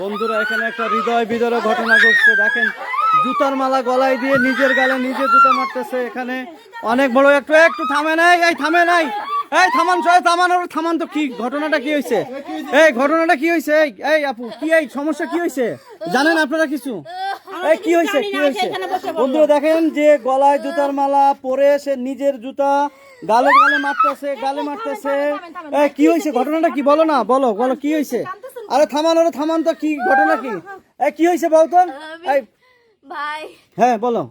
বন্ধুরা এখানে একটা হৃদয় বিদারক ঘটনা ঘটছে। দেখেন জুতার মালা গলায় দিয়ে নিজের গালে নিজে জুতা মারতেছে। এখানে অনেক বড় একটু থামে নাই, এই থামে নাই, এই থামান সবাই থামান, থামান তো। কি ঘটনাটা কি হয়েছে? এই ঘটনাটা কি হয়েছে? এই আপু কি এই সমস্যা কি হয়েছে জানেন আপনারা কিছু? এই কি হয়েছে কি হয়েছে? বন্ধুরা দেখেন যে গলায় জুতার মালা পরে সে নিজের জুতা গালে গালে মারতেছে, গালে মারতেছে। এই কি হয়েছে ঘটনাটা কি? বলো না, বলো বলো কি হয়েছে? আরে থামান, ওরে থামান তো। কি ঘটনা কি? এই কি হয়েছে বল তো? এই ভাই হ্যাঁ বলো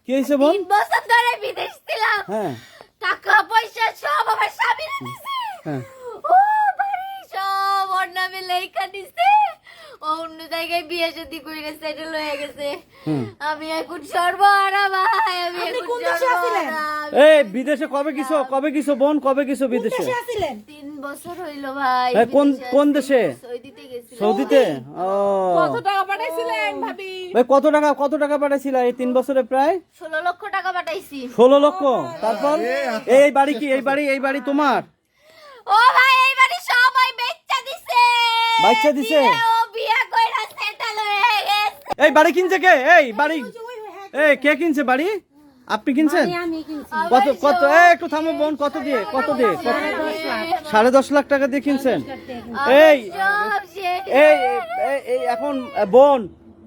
কি হয়েছে বল। 3 বছর ধরে বিদেশ ছিলাম। হ্যাঁ টাকা পয়সা সব আমার স্বামীর দিছে। হ্যাঁ ও বাড়ি সব ওর নামে লেখা দিছে। ও অন্য জায়গায় বিয়ে শাদী করে সেটেল হয়ে গেছে। আমি এখন সর্বহারা ভাই। আমি এখন কোন দেশে আছিলেন? এই বিদেশে কবে কিছু বোন, কবে কিছু বিদেশে? 3 বছর হইলো ভাই। কোন দেশে? সৌদিতে গেছি। সৌদিতে? ও কত টাকা পাঠাইছিলেন ভাবি? ভাই কত টাকা পাঠাইছিলা এই 3 বছরে? প্রায় 16 লক্ষ টাকা পাঠাইছি। 16 লক্ষ। তারপর এই বাড়ি কি এই বাড়ি তোমার? ও ভাই এই বাড়ি সবাই বেচা দিছে। বাচ্চা দিছে? ও বিয়া কইরা সেটেল হয়ে গেছে। এই বাড়ি কিনছে কে? এই বাড়ি এই কে কিনছে বাড়ি? আপনি কিনছেন? কত একটু থামো বোন, কত দিয়ে 10.5 লাখ টাকা দিয়ে কিনছেন? এই এই এই এখন বোন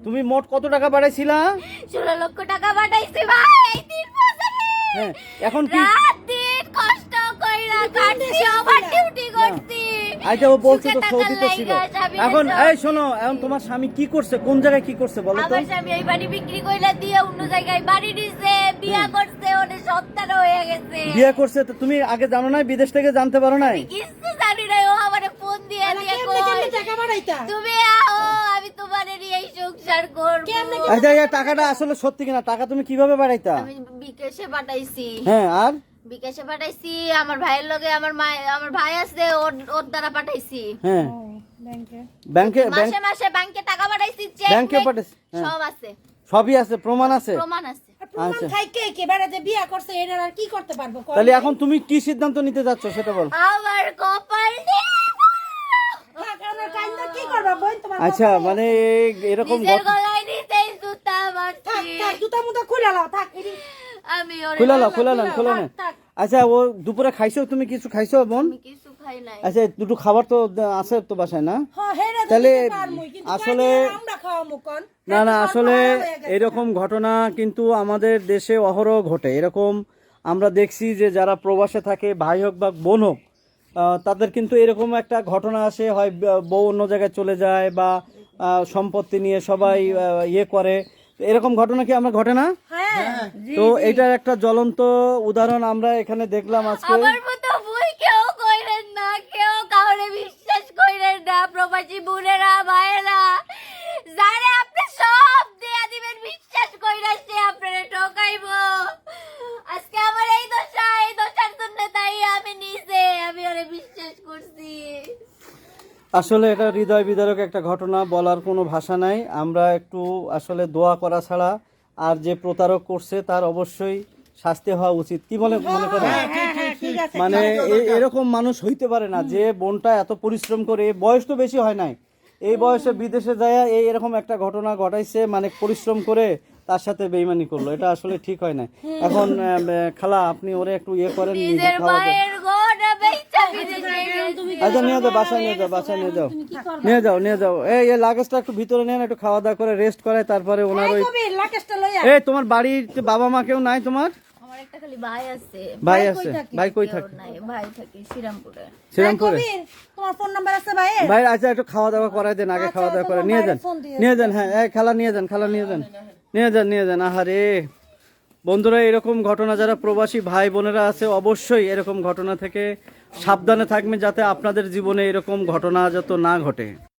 তুমি মোট কত টাকা পাঠাইছিলা? 16 লক্ষ টাকা পাঠাইছি ভাই 3 বছরে। হ্যাঁ এখন কি রাত দিন কষ্ট কইরা কাটছি, ওভার ডিউটি করছি। আইটা ও বলছে তো সৌদিতে ছিল। এখন এই শোনো, এখন তোমার স্বামী কি করছে, কোন জায়গায় কি করছে বলো তো? আমার স্বামী এই বাড়ি বিক্রি কইরা দিয়ে অন্য জায়গায় বাড়ি নিছে, বিয়া করছে, ওরে সন্তান হয়ে গেছে। বিয়ে করছে তো তুমি আগে জানো না? বিদেশ থেকে জানতে পারো নাই? কিছু জানি না। ও আমারে ফোন দিয়ে কই টাকা পাঠাইতা? তুমি আও, আমি তোমারে নিয়ে সংসার করব। আচ্ছা এই টাকাটা আসলে সত্যি কিনা? টাকা তুমি কিভাবে বাড়াইতা? আমি বিকাশে পাঠাইছি। হ্যাঁ আর বিকাশে পাঠাইছি। আমার ভাইয়ের লগে আমার ভাই আছে, ওর দ্বারা পাঠাইছি। হ্যাঁ ব্যাংকে মাসে মাসে ব্যাংকে টাকা পাঠাইছি। চেক ব্যাংকে পাঠাইছি, সব আছে, সবই আছে, প্রমাণ আছে। প্রমাণ আছে। প্রমাণ থাইকে কে বেড়াতে বিয়া করছে এর আর কি করতে পারবো? তাহলে এখন তুমি কি সিদ্ধান্ত নিতে যাচ্ছ সেটা বল। আমার কপাল দিয়ে কি করবা বোন? তোমার আচ্ছা মানে এরকম নিজের গলায় নিজেই জুতা মারছি। থাক জুতা মুতা খুলে লাও, থাক আমি ওরে খুলে নেন। আচ্ছা ও দুপুরে খাইছো? তুমি কিছু খাইছো বোন? আমি কিছু খাই নাই। আচ্ছা দুটো খাবার তো আছে তো বাসায় না? হ্যাঁ হেরে তাহলে পারমুই, কিন্তু আসলে আমরা খাওয়ামু কোন? না আসলে এরকম ঘটনা কিন্তু আমাদের দেশে অহরহ ঘটে। এরকম আমরা দেখছি যে যারা প্রবাসে থাকে, ভাই হোক বা বোন হোক, তাদের কিন্তু এরকম একটা ঘটনা আসে, হয় বউ অন্য জায়গায় চলে যায় বা সম্পত্তি নিয়ে সবাই ইয়ে করে। এরকম ঘটনা কি আমরা ঘটে না? তো এটার একটা জ্বলন্ত উদাহরণ আমরা এখানে দেখলাম আজকে। আমার মতো ভুল কেউ কইরেন না, কেউ কাউরে বিশ্বাস কইরেন না। প্রবাসী বোনেরা ভাইয়েরা, যারে আপনি সব দেয়া দিবেন বিশ্বাস কইরা সে আপনারে ঠকাইবো। আজকে আমার এই দশার জন্য তাই আমি নিজে ওরে বিশ্বাস করছি। আসলে এটা হৃদয় বিদারক একটা ঘটনা, বলার কোনো ভাষা নাই। আমরা একটু আসলে দোয়া করা ছাড়া, আর যে প্রতারক করছে তার অবশ্যই শাস্তি হওয়া উচিত। কি মনে করেন? মানে এরকম মানুষ হইতে পারে না যে বোনটা এত পরিশ্রম করে, বয়স তো বেশি হয় নাই, এই বয়সে বিদেশে যায় এরকম একটা ঘটনা ঘটাইছে, মানে পরিশ্রম করে তার সাথে বেইমানি করলো। এটা আসলে ঠিক হয় না। এখন খালা আপনি ওরে একটু ইয়ে করেন, নিজের মায়ের গোটা বেচা বিদেশে আচ্ছা নিয়ে যাও, বাসায় নিয়ে যাও। এই লাগেজটা একটু ভিতরে নেন, একটু খাওয়া দাওয়া করে রেস্ট করে তারপরে ওনার ওই এই তোমার বাড়ির বাবা মা কেউ নাই তোমার? আমার একটা খালি ভাই আছে। ভাই কই থাকে? ভাই থাকে শ্রীরামপুরে। তোমার ফোন নাম্বার আছে ভাই? ভাই আচ্ছা একটু খাওয়া দাওয়া করাই দেন, আগে খাওয়া দাওয়া করে নিয়ে যান। হ্যাঁ এই খালা নিয়ে যান। আহারে বন্ধুরা, এরকম ঘটনা যারা প্রবাসী ভাই বোনেরা আছে অবশ্যই এরকম ঘটনা থেকে সাবধানে থাকবেন, যাতে আপনাদের জীবনে এরকম ঘটনা যত না ঘটে।